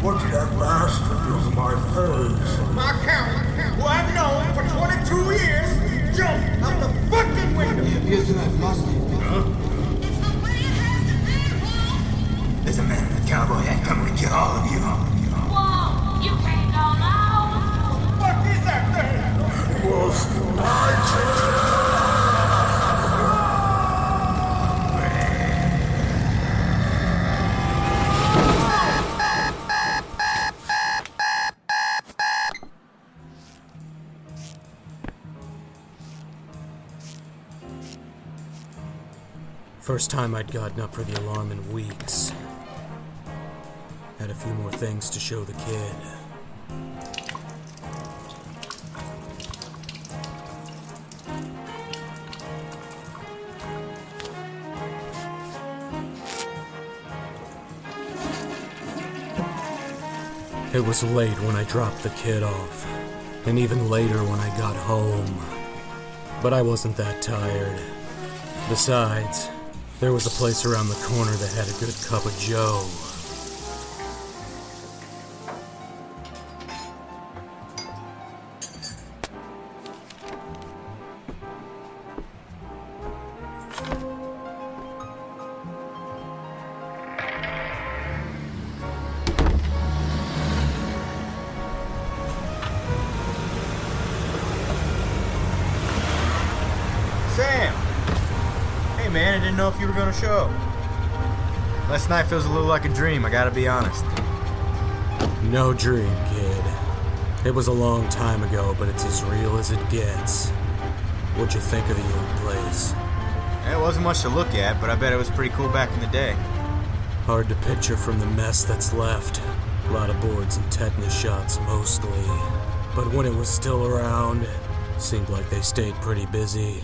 What did that bastard do to my face? My accountant, who I've known for 22 years, jumped out the fucking window. He appears to have lost it. Huh? It's the way it has to be, Wolf! There's a man in a cowboy hat coming to kill all of you. Whoa! You can't go now! What is that thing? Wolfbyker! First time I'd gotten up for the alarm in weeks. Had a few more things to show the kid. It was late when I dropped the kid off, and even later when I got home. But I wasn't that tired. Besides, there was a place around the corner that had a good cup of joe. Sam! Hey man, I didn't know if you were gonna show. Last night feels a little like a dream, I gotta be honest. No dream, kid. It was a long time ago, but it's as real as it gets. What'd you think of the old place? It wasn't much to look at, but I bet it was pretty cool back in the day. Hard to picture from the mess that's left. A lot of boards and tetanus shots mostly. But when it was still around, seemed like they stayed pretty busy.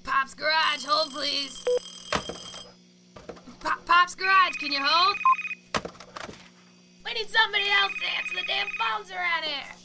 Pop's Garage, hold please. Pop's Garage, can you hold? We need somebody else to answer the damn phones around here.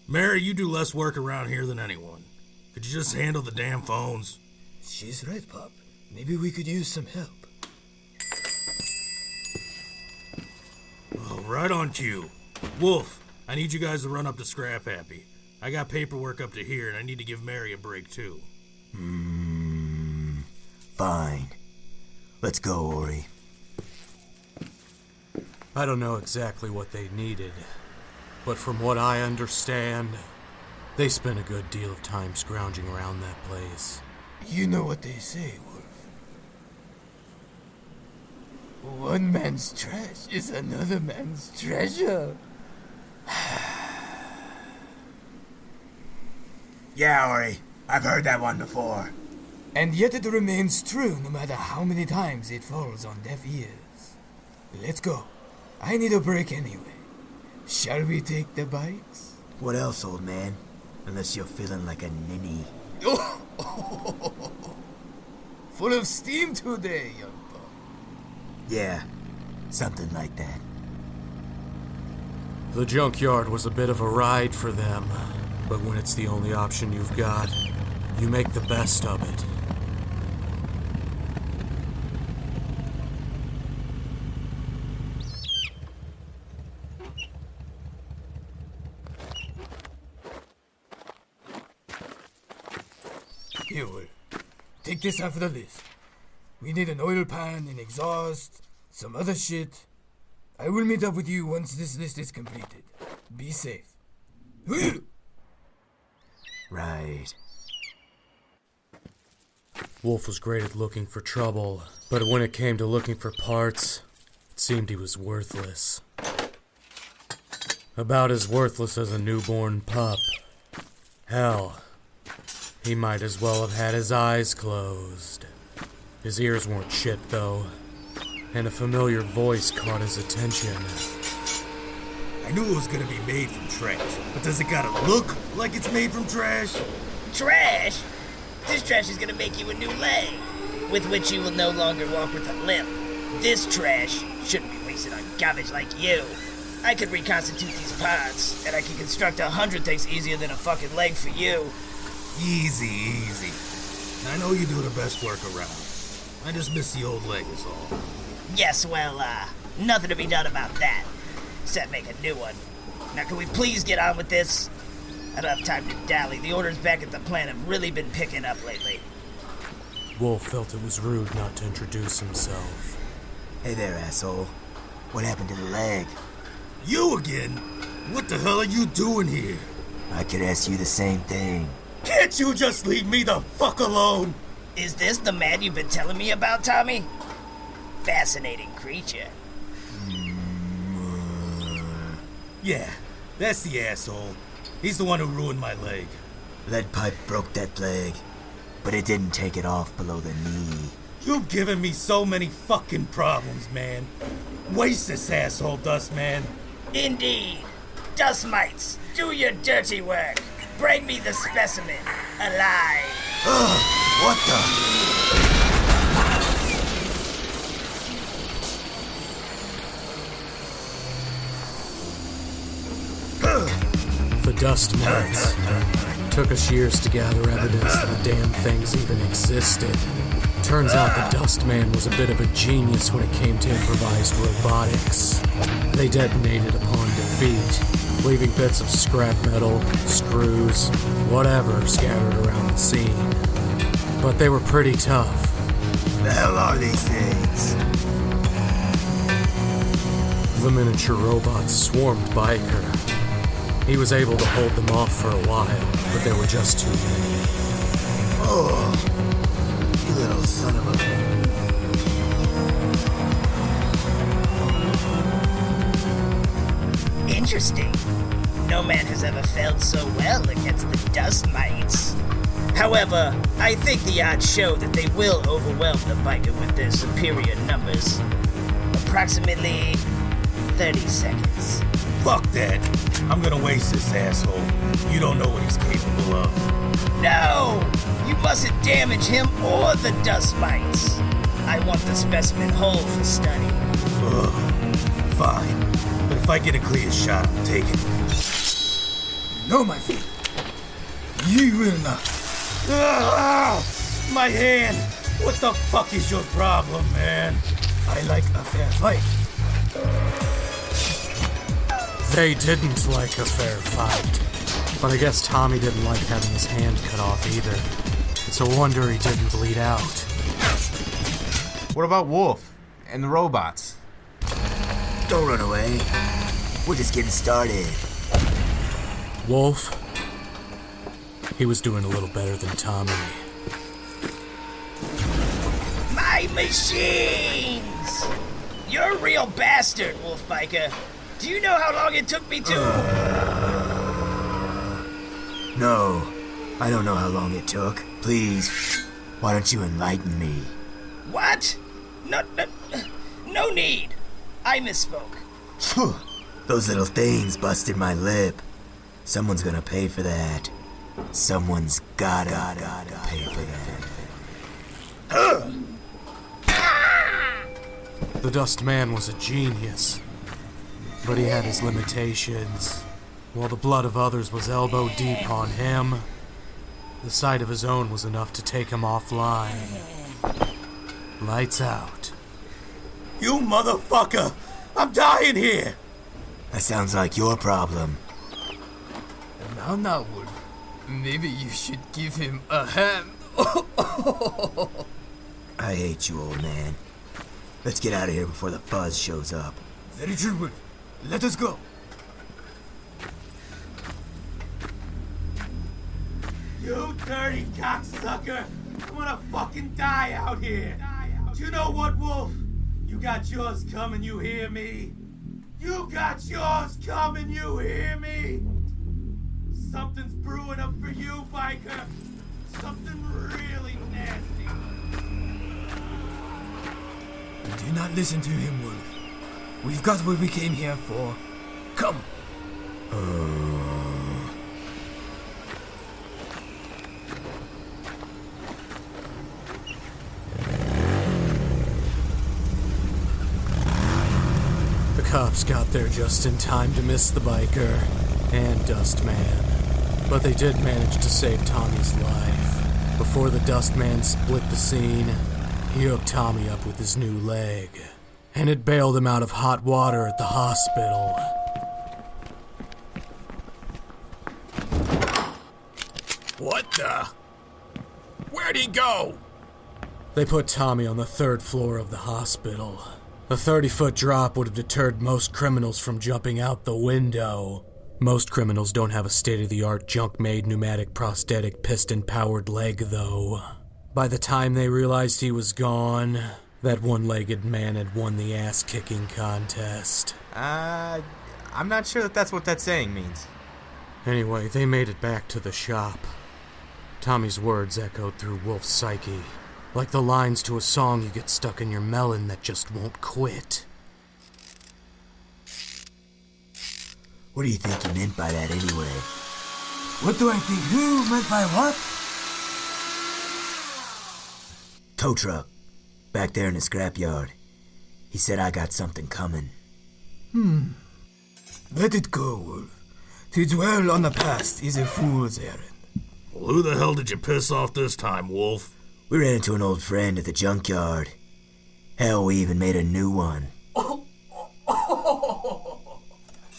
Mary, you do less work around here than anyone. Could you just handle the damn phones? She's right, Pop. Maybe we could use some help. Oh, right on cue. Wolf, I need you guys to run up to Scrap Happy. I got paperwork up to here, and I need to give Mary a break, too. Fine. Let's go, Ori. I don't know exactly what they needed, but from what I understand, they spent a good deal of time scrounging around that place. You know what they say, Wolf. One man's trash is another man's treasure. Yeah, Ori. I've heard that one before. And yet it remains true no matter how many times it falls on deaf ears. Let's go. I need a break anyway. Shall we take the bikes? What else, old man? Unless you're feeling like a ninny. Full of steam today, young pop. Yeah, something like that. The junkyard was a bit of a ride for them, but when it's the only option you've got, you make the best of it. Here, Will. Take this off the list. We need an oil pan, an exhaust, some other shit. I will meet up with you once this list is completed. Be safe. Right. Wolf was great at looking for trouble, but when it came to looking for parts, it seemed he was worthless. About as worthless as a newborn pup. Hell, he might as well have had his eyes closed. His ears weren't shit, though, and a familiar voice caught his attention. I knew it was gonna be made from trash, but does it gotta look like it's made from trash? Trash? This trash is gonna make you a new leg, with which you will no longer walk with a limp. This trash shouldn't be wasted on garbage like you. I could reconstitute these parts, and I can construct 100 things easier than a fucking leg for you. Easy. I know you do the best work around. I just miss the old leg is all. Yes, well, nothing to be done about that, except make a new one. Now can we please get on with this? I don't have time to dally. The orders back at the plant have really been picking up lately. Wolf felt it was rude not to introduce himself. Hey there, asshole. What happened to the leg? You again? What the hell are you doing here? I could ask you the same thing. Can't you just leave me the fuck alone? Is this the man you've been telling me about, Tommy? Fascinating creature. Yeah, that's the asshole. He's the one who ruined my leg. Lead pipe broke that leg, but it didn't take it off below the knee. You've given me so many fucking problems, man. Waste this asshole, Dustman. Indeed. Dust mites, do your dirty work. Bring me the specimen, alive. What the? The dust mites. Took us years to gather evidence that the damn things even existed. Turns out the Dust Man was a bit of a genius when it came to improvised robotics. They detonated upon defeat, leaving bits of scrap metal, screws, whatever scattered around the scene. But they were pretty tough. The hell are these things? The miniature robots swarmed Biker. He was able to hold them off for a while, but there were just too many. Oh, you little son of a... Interesting. No man has ever failed so well against the dust mites. However, I think the odds show that they will overwhelm the biker with their superior numbers. Approximately 30 seconds. Fuck that. I'm gonna waste this asshole. You don't know what he's capable of. No! You mustn't damage him or the dust mites. I want the specimen whole for study. Ugh. Fine. But if I get a clear shot, I'll take it. No, my friend. You will not. Ah, my hand! What the fuck is your problem, man? I like a fair fight. They didn't like a fair fight. But I guess Tommy didn't like having his hand cut off either. It's a wonder he didn't bleed out. What about Wolf and the robots? Don't run away. We're just getting started. Wolf, he was doing a little better than Tommy. My machines! You're a real bastard, Wolfbyker. Do you know how long it took me to... No, I don't know how long it took. Please, why don't you enlighten me? What? No need. I misspoke. Phew, those little things busted my lip. Someone's gonna pay for that. Someone's gotta pay for that. The Dust Man was a genius, but he had his limitations. While the blood of others was elbow deep on him, the sight of his own was enough to take him offline. Lights out. You motherfucker! I'm dying here! That sounds like your problem. Now, Wolf. Maybe you should give him a hand. I hate you, old man. Let's get out of here before the fuzz shows up. Very true, Wolf. Let us go. You dirty cocksucker! I'm gonna fucking die out here! Do you know what, Wolf? You got yours coming, you hear me? You got yours coming, you hear me? Something's brewing up for you, Biker! Something really nasty! Do not listen to him, Wolf. We've got what we came here for. Come, The cops got there just in time to miss the biker and Dustman, but they did manage to save Tommy's life. Before the Dustman split the scene, he hooked Tommy up with his new leg, and it bailed him out of hot water at the hospital. What the? Where'd he go? They put Tommy on the 3rd floor of the hospital. A 30-foot drop would have deterred most criminals from jumping out the window. Most criminals don't have a state-of-the-art junk-made pneumatic prosthetic piston-powered leg, though. By the time they realized he was gone, that one-legged man had won the ass-kicking contest. I'm not sure that's what that saying means. Anyway, they made it back to the shop. Tommy's words echoed through Wolf's psyche, like the lines to a song you get stuck in your melon that just won't quit. What do you think he meant by that anyway? What do I think who meant by what? Tow truck. Back there in the scrapyard. He said I got something coming. Let it go, Wolf. To dwell on the past is a fool's errand. Well, who the hell did you piss off this time, Wolf? We ran into an old friend at the junkyard. Hell, we even made a new one.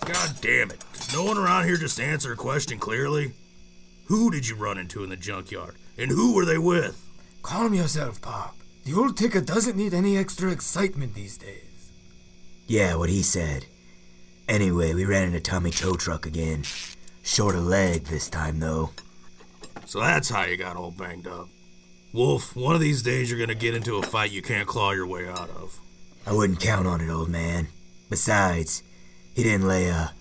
God damn it. Does no one around here just answer a question clearly? Who did you run into in the junkyard? And who were they with? Calm yourself, Pop. The old ticker doesn't need any extra excitement these days. Yeah, what he said. Anyway, we ran into Tommy tow truck again. Short a leg this time, though. So that's how you got all banged up. Wolf, one of these days you're gonna get into a fight you can't claw your way out of. I wouldn't count on it, old man. Besides, he didn't lay a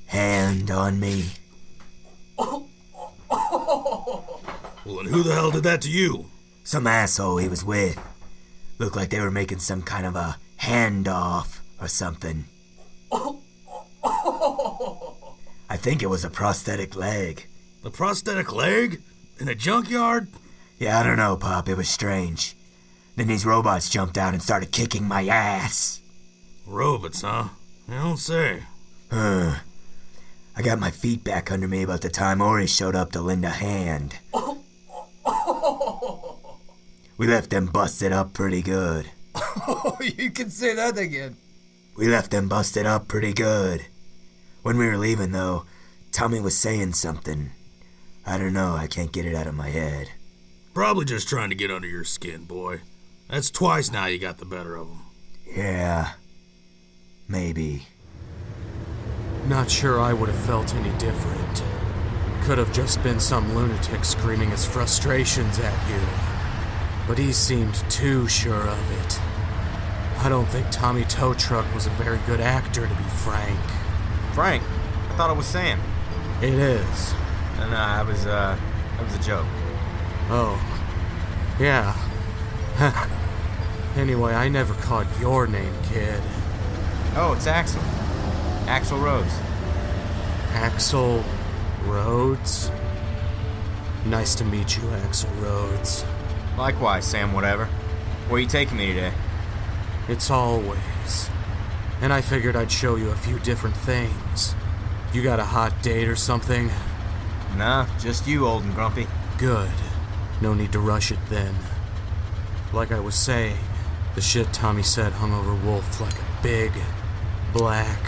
hand on me. Well, and who the hell did that to you? Some asshole he was with. Looked like they were making some kind of a handoff or something. I think it was a prosthetic leg. The prosthetic leg? In a junkyard? Yeah, I don't know, Pop. It was strange. Then these robots jumped out and started kicking my ass. Robots, huh? You don't say. I got my feet back under me about the time Ori showed up to lend a hand. We left them busted up pretty good. Oh, you can say that again. We left them busted up pretty good. When we were leaving, though, Tommy was saying something. I don't know, I can't get it out of my head. Probably just trying to get under your skin, boy. That's twice now you got the better of him. Yeah, maybe. Not sure I would have felt any different. Could have just been some lunatic screaming his frustrations at you. But he seemed too sure of it. I don't think Tommy Tow Truck was a very good actor, to be frank. Frank? I thought it was Sam. It is. No, that was a joke. Oh. Yeah. Anyway, I never caught your name, kid. Oh, it's Axel. Axel Rhodes. Axel Rhodes? Nice to meet you, Axel Rhodes. Likewise, Sam whatever. Where you taking me today? It's always. And I figured I'd show you a few different things. You got a hot date or something? Nah, just you, old and grumpy. Good. No need to rush it then. Like I was saying, the shit Tommy said hung over Wolf like a big, black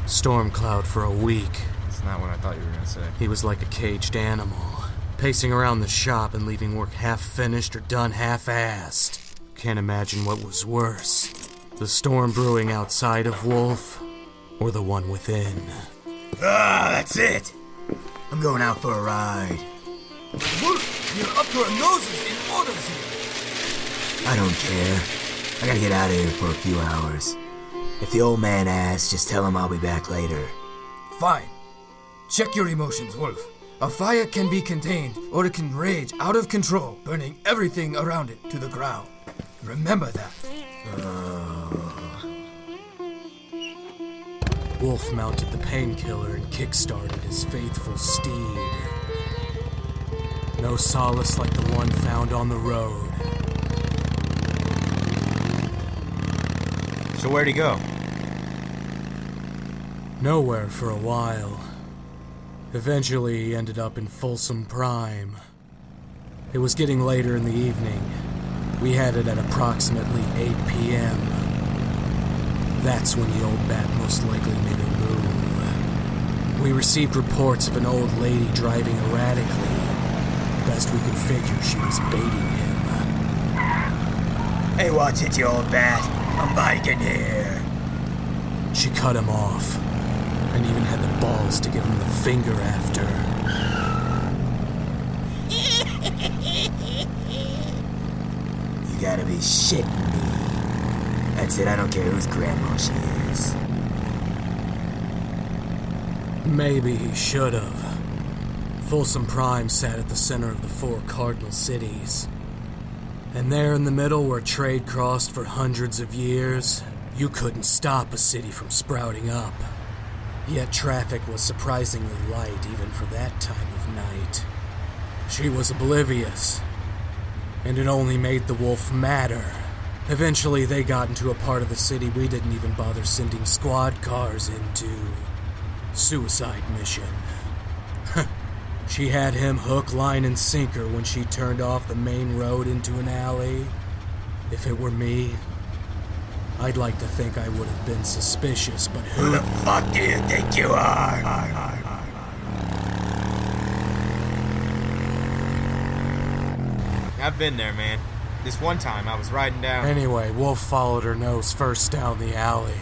storm cloud for a week. That's not what I thought you were gonna say. He was like a caged animal, pacing around the shop and leaving work half-finished or done half-assed. Can't imagine what was worse. The storm brewing outside of Wolf, or the one within. Ah, that's it! I'm going out for a ride. Wolf, you're up to our noses in orders here. I don't care. I gotta get out of here for a few hours. If the old man asks, just tell him I'll be back later. Fine. Check your emotions, Wolf. A fire can be contained, or it can rage out of control, burning everything around it to the ground. Remember that. Wolf mounted the painkiller and kick-started his faithful steed. No solace like the one found on the road. So where'd he go? Nowhere for a while. Eventually, he ended up in Folsom Prime. It was getting later in the evening. We had it at approximately 8 p.m. That's when the old bat most likely made her move. We received reports of an old lady driving erratically. Best we could figure, she was baiting him. Hey, watch it, you old bat. I'm biking here. She cut him off, and even had the balls to give him the finger after. You gotta be shitting me. That's it, I don't care whose grandma she is. Maybe he should have. Folsom Prime sat at the center of the 4 cardinal cities. And there in the middle, where trade crossed for hundreds of years, you couldn't stop a city from sprouting up. Yet traffic was surprisingly light even for that time of night. She was oblivious, and it only made the wolf madder. Eventually they got into a part of the city we didn't even bother sending squad cars into. Suicide mission. She had him hook, line, and sinker when she turned off the main road into an alley. If it were me, I'd like to think I would have been suspicious, but Who the fuck do you think you are? I've been there, man. This one time I was riding down... Anyway, Wolf followed her nose first down the alley.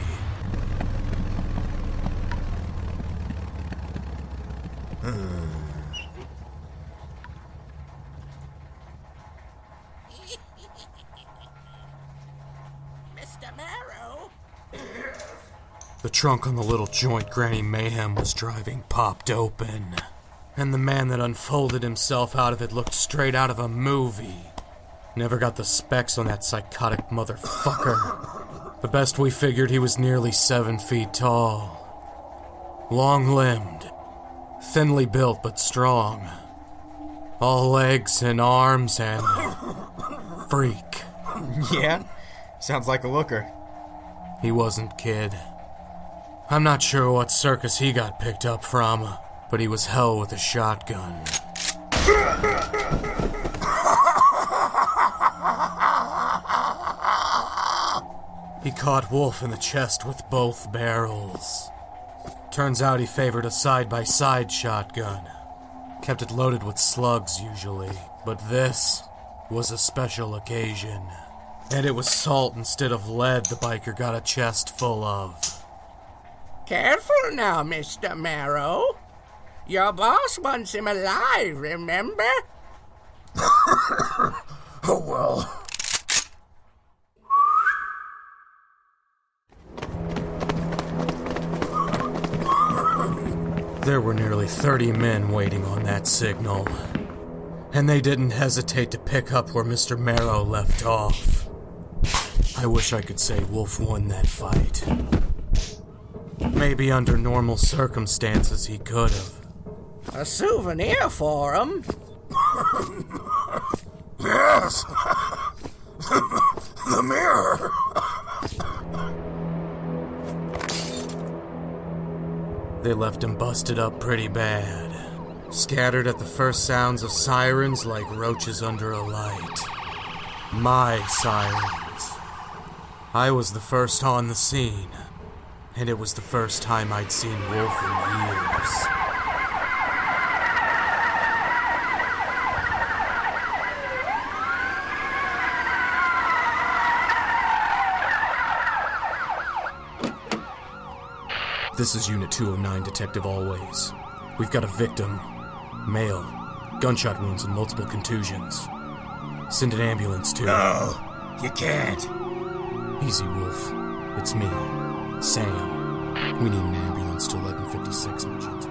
Mr. Marrow? The trunk on the little joint Granny Mayhem was driving popped open, and the man that unfolded himself out of it looked straight out of a movie. Never got the specs on that psychotic motherfucker. The best we figured, he was nearly 7 feet tall. Long-limbed, thinly built but strong. All legs and arms and... freak. Yeah? Sounds like a looker. He wasn't, kid. I'm not sure what circus he got picked up from, but he was hell with a shotgun. He caught Wolf in the chest with both barrels. Turns out he favored a side-by-side shotgun. Kept it loaded with slugs, usually. But this was a special occasion. And it was salt instead of lead the biker got a chest full of. Careful now, Mr. Marrow. Your boss wants him alive, remember? Oh, well. There were nearly 30 men waiting on that signal. And they didn't hesitate to pick up where Mr. Marrow left off. I wish I could say Wolf won that fight. Maybe under normal circumstances he could have. A souvenir for him. Yes! The mirror! They left him busted up pretty bad. Scattered at the first sounds of sirens like roaches under a light. My sirens. I was the first on the scene, and it was the first time I'd seen Wolf in years. This is Unit 209, Detective Always. We've got a victim. Male. Gunshot wounds and multiple contusions. Send an ambulance to... No, you can't. Easy, Wolf. It's me, Sam. We need an ambulance to 1156 Magenta.